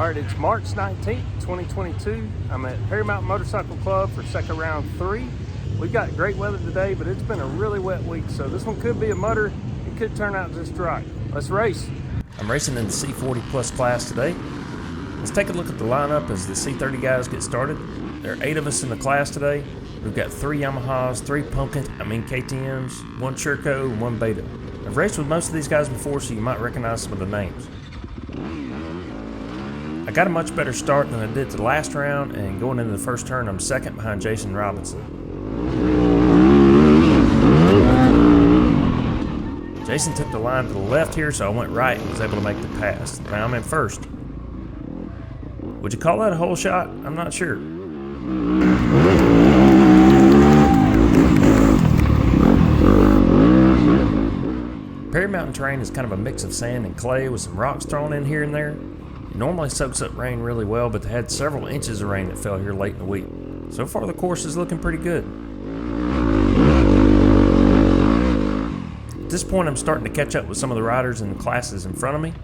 All right, it's March 19th, 2022. I'm at Perry Mountain Motorcycle Club for SECCA Round 3. We've got great weather today, but it's been a really wet week, so this one could be a mudder. It could turn out just right. Let's race. I'm racing in the C40 Plus class today. Let's take a look at the lineup as the C30 guys get started. There are 8 of us in the class today. We've got 3 Yamahas, 3 KTMs, 1 Sherco, and 1 Beta. I've raced with most of these guys before, so you might recognize some of the names. I got a much better start than I did the last round, and going into the first turn, I'm second behind Jason Robinson. Jason took the line to the left here, so I went right and was able to make the pass. Now I'm in first. Would you call that a hole shot? I'm not sure. Perry Mountain terrain is kind of a mix of sand and clay with some rocks thrown in here and there. It normally soaks up rain really well, but they had several inches of rain that fell here late in the week. So far the course is looking pretty good. At this point I'm starting to catch up with some of the riders in the classes in front of me.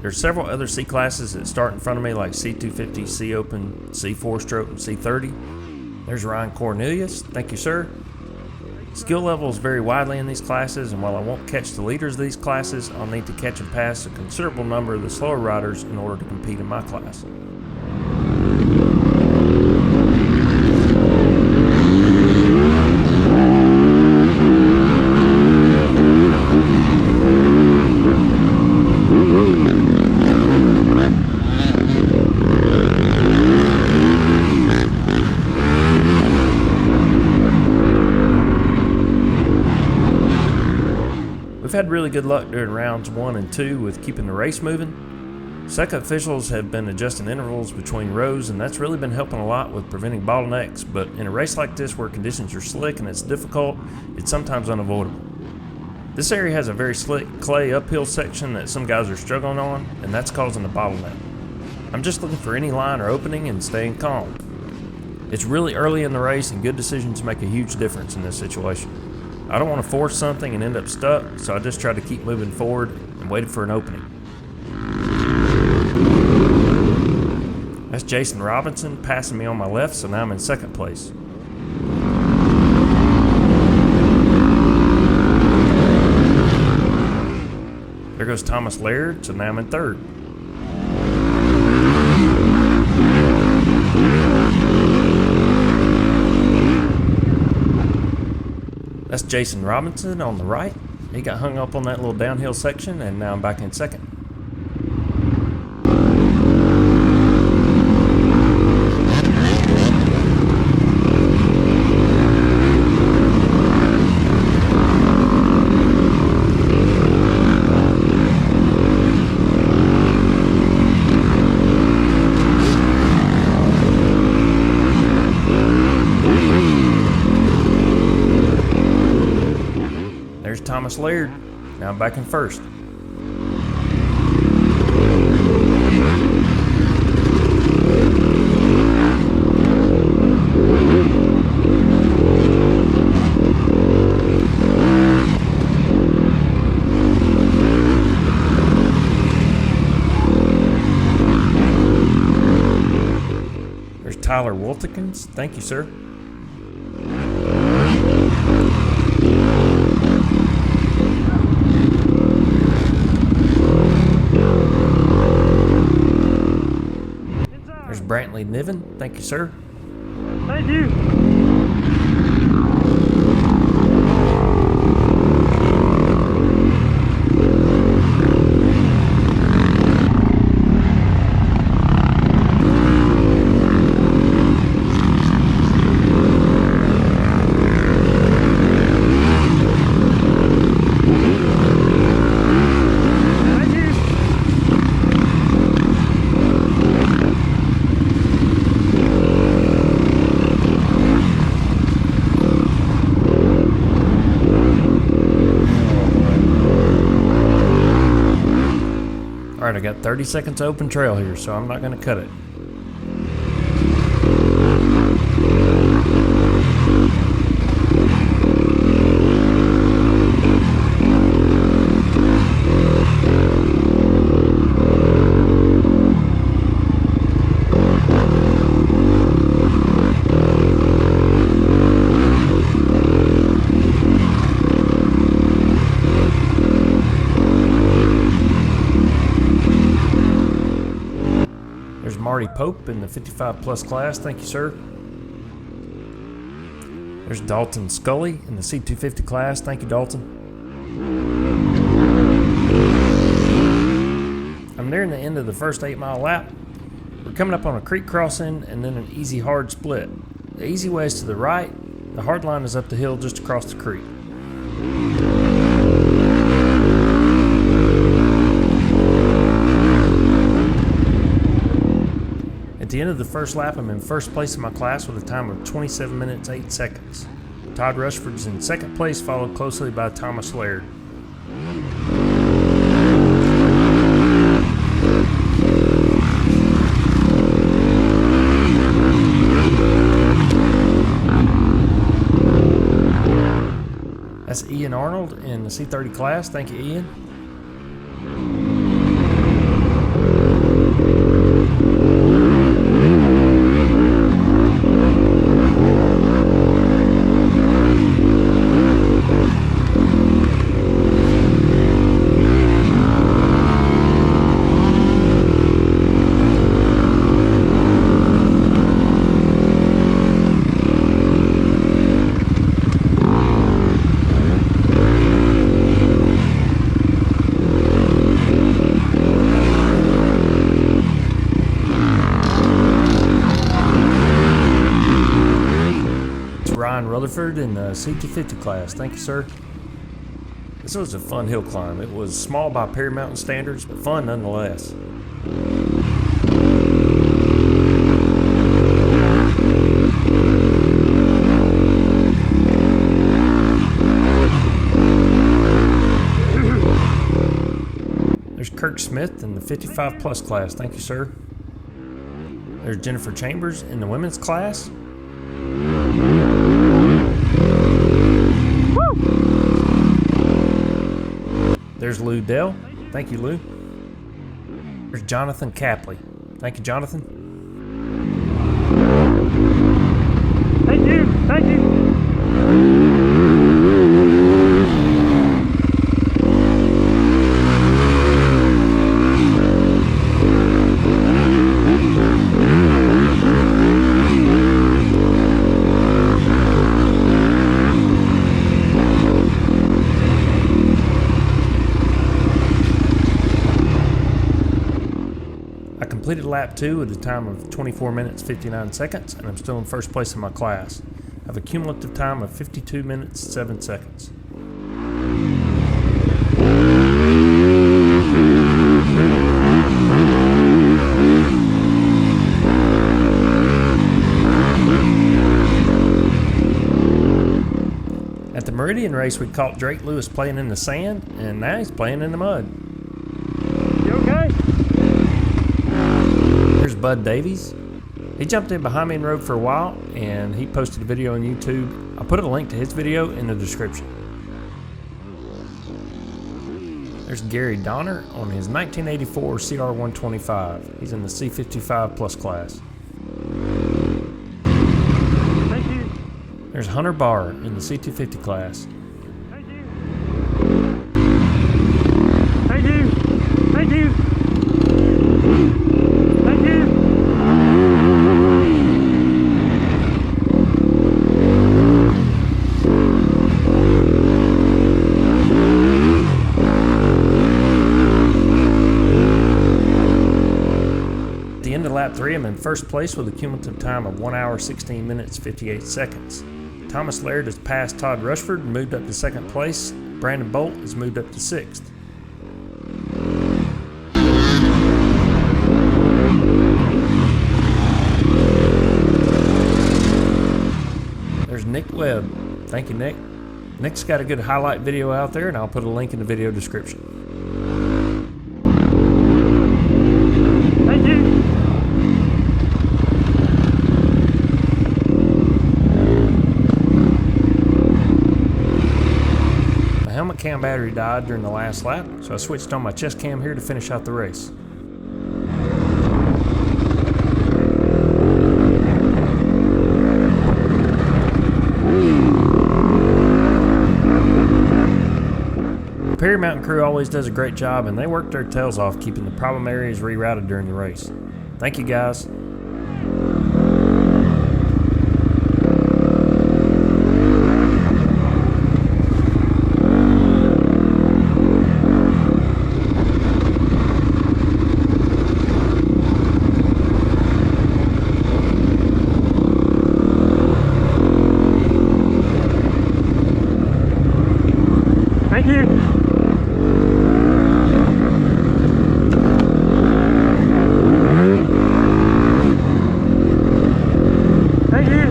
There's several other C classes that start in front of me, like C250, C Open, C4 Stroke, and C30. There's Ryan Cornelius, thank you sir. Skill levels vary widely in these classes, and while I won't catch the leaders of these classes, I'll need to catch and pass a considerable number of the slower riders in order to compete in my class. We've had really good luck during rounds 1 and 2 with keeping the race moving. SECCA officials have been adjusting intervals between rows, and that's really been helping a lot with preventing bottlenecks, but in a race like this where conditions are slick and it's difficult, it's sometimes unavoidable. This area has a very slick clay uphill section that some guys are struggling on, and that's causing a bottleneck. I'm just looking for any line or opening and staying calm. It's really early in the race, and good decisions make a huge difference in this situation. I don't want to force something and end up stuck, so I just try to keep moving forward and waited for an opening. That's Jason Robinson passing me on my left, so now I'm in second place. There goes Thomas Laird, so now I'm in third. That's Jason Robinson on the right. He got hung up on that little downhill section, and now I'm back in second. Thomas Laird. Now I'm back in first. There's Tyler Woltikins. Thank you, sir. Brantley Niven, thank you sir. Thank you. Alright, I got 30 seconds open trail here, so I'm not going to cut it. Marty Pope in the 55 plus class. Thank you, sir. There's Dalton Scully in the C250 class. Thank you, Dalton. I'm nearing the end of the first 8-mile lap. We're coming up on a creek crossing and then an easy hard split. The easy way is to the right. The hard line is up the hill just across the creek. At the end of the first lap, I'm in first place in my class with a time of 27 minutes 8 seconds. Todd Rushford's in second place, followed closely by Thomas Laird. That's Ian Arnold in the C30 class. Thank you, Ian. Rutherford in the C250 class. Thank you, sir. This was a fun hill climb. It was small by Perry Mountain standards, but fun nonetheless. There's Kirk Smith in the 55 plus class. Thank you, sir. There's Jennifer Chambers in the women's class. There's Lou Dell. Thank you, Lou. There's Jonathan Capley. Thank you, Jonathan. Thank you. Thank you. Completed lap 2 with a time of 24 minutes 59 seconds, and I'm still in first place in my class. I have a cumulative time of 52 minutes 7 seconds. At the Meridian race, we caught Drake Lewis playing in the sand, and now he's playing in the mud. You okay? There's Bud Davies. He jumped in behind me and rode for a while, and he posted a video on YouTube. I'll put a link to his video in the description. There's Gary Donner on his 1984 CR125. He's in the C55 plus class. Thank you. There's Hunter Barr in the C250 class. Thank you. Thank you. Thank you. Thank you. At the end of lap 3, I'm in first place with a cumulative time of 1 hour 16 minutes 58 seconds. Thomas Laird has passed Todd Rushford and moved up to second place. Brandon Bolt has moved up to sixth. There's Nick Webb. Thank you, Nick. Nick's got a good highlight video out there, and I'll put a link in the video description. Thank you. My helmet cam battery died during the last lap, so I switched on my chest cam here to finish out the race. The Perry Mountain crew always does a great job, and they work their tails off keeping the problem areas rerouted during the race. Thank you, guys. Thank you. Thank you.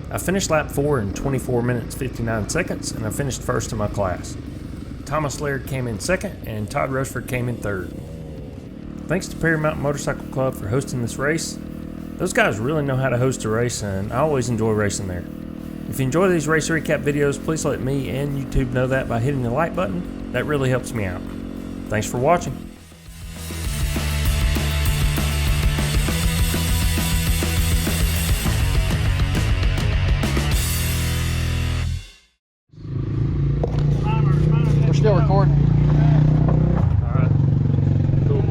I finished lap 4 in 24 minutes 59 seconds, and I finished first in my class. Thomas Laird came in second, and Todd Rochford came in third. Thanks to Perry Mountain Motorcycle Club for hosting this race. Those guys really know how to host a race, and I always enjoy racing there. If you enjoy these race recap videos, please let me and YouTube know that by hitting the like button. That really helps me out. Thanks for watching. We're still recording. Alright. Cool.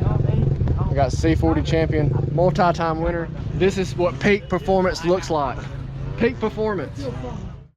I got C40 champion, multi-time winner. This is what peak performance looks like. Peak performance.